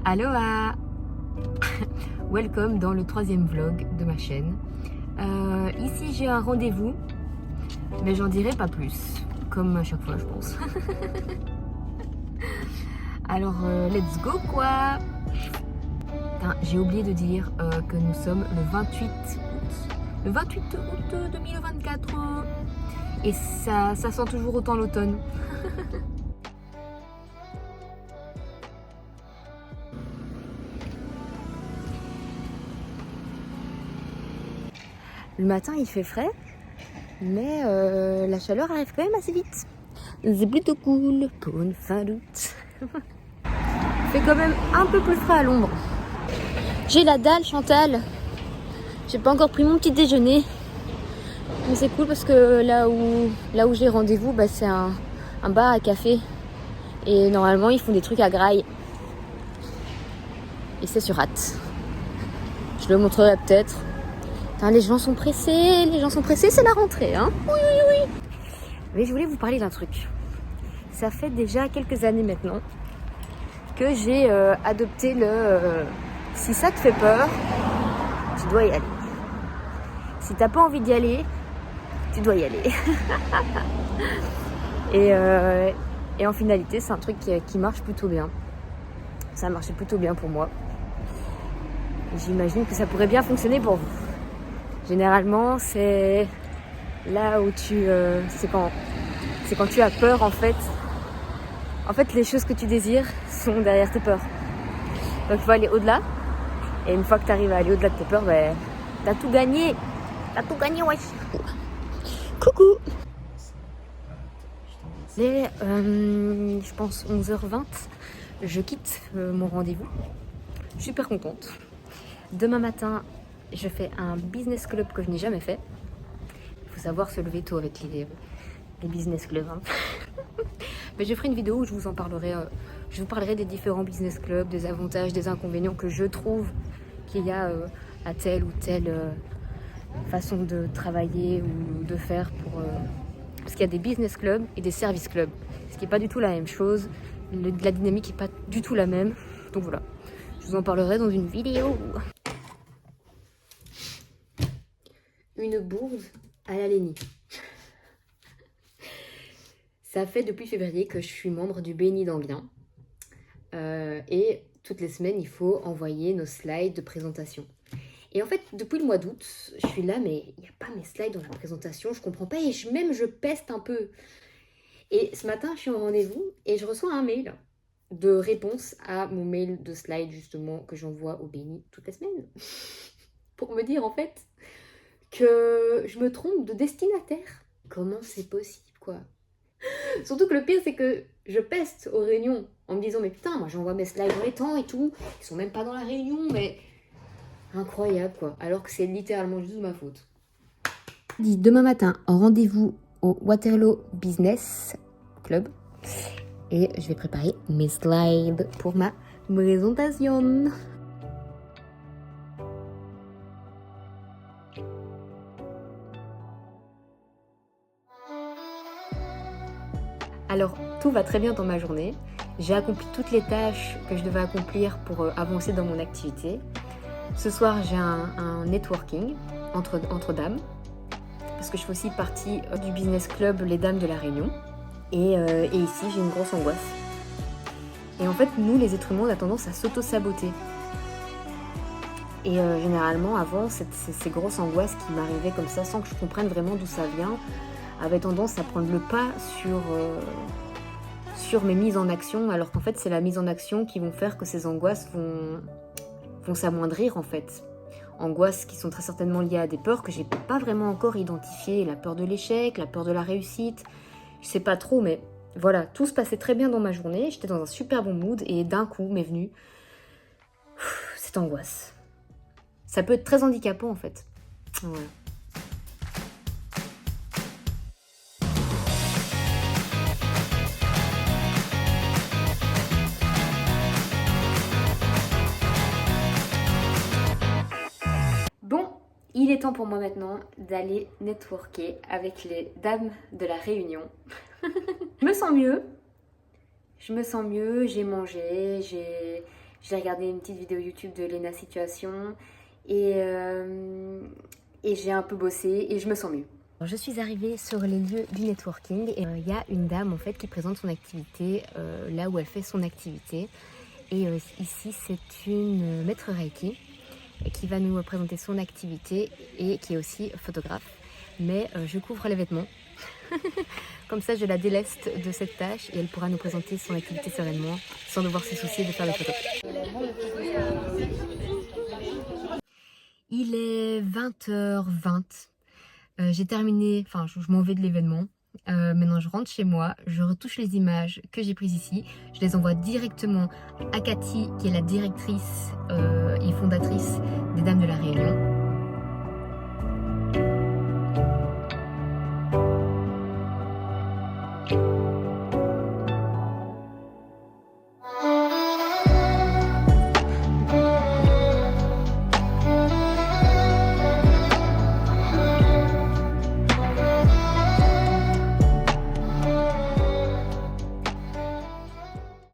Aloha. Welcome dans le 3e vlog de ma chaîne. Ici j'ai un rendez-vous, mais j'en dirai pas plus, comme à chaque fois je pense. Alors let's go quoi. J'ai oublié de dire que nous sommes le 28 août. Le 28 août 2024. Et ça sent toujours autant l'automne. Le matin il fait frais, mais la chaleur arrive quand même assez vite. C'est plutôt cool pour une fin d'août. Il fait quand même un peu plus frais à l'ombre. J'ai la dalle Chantal. J'ai pas encore pris mon petit déjeuner. Mais c'est cool parce que là où j'ai rendez-vous, c'est un bar à café. Et normalement ils font des trucs à graille. Et c'est sur hâte. Je le montrerai peut-être. Putain, les gens sont pressés, c'est la rentrée, hein. Oui. Mais je voulais vous parler d'un truc. Ça fait déjà quelques années maintenant que j'ai adopté le si ça te fait peur, tu dois y aller. Si t'as pas envie d'y aller, tu dois y aller. et en finalité, c'est un truc qui marche plutôt bien. Ça a marché plutôt bien pour moi. Et j'imagine que ça pourrait bien fonctionner pour vous. Généralement, c'est là où c'est quand tu as peur en fait. En fait, les choses que tu désires sont derrière tes peurs. Donc, il faut aller au-delà. Et une fois que tu arrives à aller au-delà de tes peurs, t'as tout gagné. T'as tout gagné, wesh. Coucou. C'est, je pense, 11h20. Je quitte mon rendez-vous. Je suis super contente. Demain matin, je fais un business club que je n'ai jamais fait. Il faut savoir se lever tôt avec les business clubs. Hein. Mais je ferai une vidéo où je vous en parlerai. Je vous parlerai des différents business clubs, des avantages, des inconvénients que je trouve qu'il y a à telle ou telle façon de travailler ou de faire parce qu'il y a des business clubs et des service clubs. Ce qui n'est pas du tout la même chose. La dynamique n'est pas du tout la même. Donc voilà. Je vous en parlerai dans une vidéo. Une bourde à la Lénie. Ça fait depuis février que je suis membre du BNI d'Ambien. Et toutes les semaines, il faut envoyer nos slides de présentation. Et en fait, depuis le mois d'août, je suis là, mais il n'y a pas mes slides dans la présentation, je comprends pas. Et je peste un peu. Et ce matin, je suis en rendez-vous et je reçois un mail de réponse à mon mail de slides, justement, que j'envoie au BNI toutes les semaines. Pour me dire, en fait, que je me trompe de destinataire. Comment c'est possible, quoi? Surtout que le pire, c'est que je peste aux réunions en me disant, mais putain, moi j'envoie mes slides dans les temps et tout, ils sont même pas dans la réunion, mais incroyable, quoi. Alors que c'est littéralement juste de ma faute. Demain matin, rendez-vous au Waterloo Business Club et je vais préparer mes slides pour ma présentation. Alors, tout va très bien dans ma journée. J'ai accompli toutes les tâches que je devais accomplir pour avancer dans mon activité. Ce soir, j'ai un networking entre dames, parce que je fais aussi partie du business club Les Dames de la Réunion. Et ici, j'ai une grosse angoisse. Et en fait, nous, les êtres humains, on a tendance à s'auto-saboter. Et généralement, avant, ces grosses angoisses qui m'arrivaient comme ça, sans que je comprenne vraiment d'où ça vient, avaient tendance à prendre le pas sur mes mises en action, alors qu'en fait, c'est la mise en action qui vont faire que ces angoisses vont s'amoindrir, en fait. Angoisses qui sont très certainement liées à des peurs que j'ai pas vraiment encore identifiées. La peur de l'échec, la peur de la réussite, je sais pas trop, mais voilà, tout se passait très bien dans ma journée, j'étais dans un super bon mood, et d'un coup m'est venue cette angoisse. Ça peut être très handicapant, en fait. Voilà. Bon, il est temps pour moi maintenant d'aller networker avec les dames de la Réunion. Je me sens mieux, j'ai mangé, J'ai regardé une petite vidéo YouTube de Lena Situation et j'ai un peu bossé et je me sens mieux. Je suis arrivée sur les lieux du networking et il y a une dame en fait qui présente son activité là où elle fait son activité. Et ici c'est une maître Reiki qui va nous présenter son activité et qui est aussi photographe. Mais je couvre les vêtements. Comme ça je la déleste de cette tâche et elle pourra nous présenter son activité sereinement sans devoir se soucier de faire des photos. Il est 20h20. J'ai terminé, enfin je m'en vais de l'événement. Maintenant je rentre chez moi, je retouche les images que j'ai prises ici, je les envoie directement à Cathy qui est la directrice et fondatrice des Dames de la Réunion.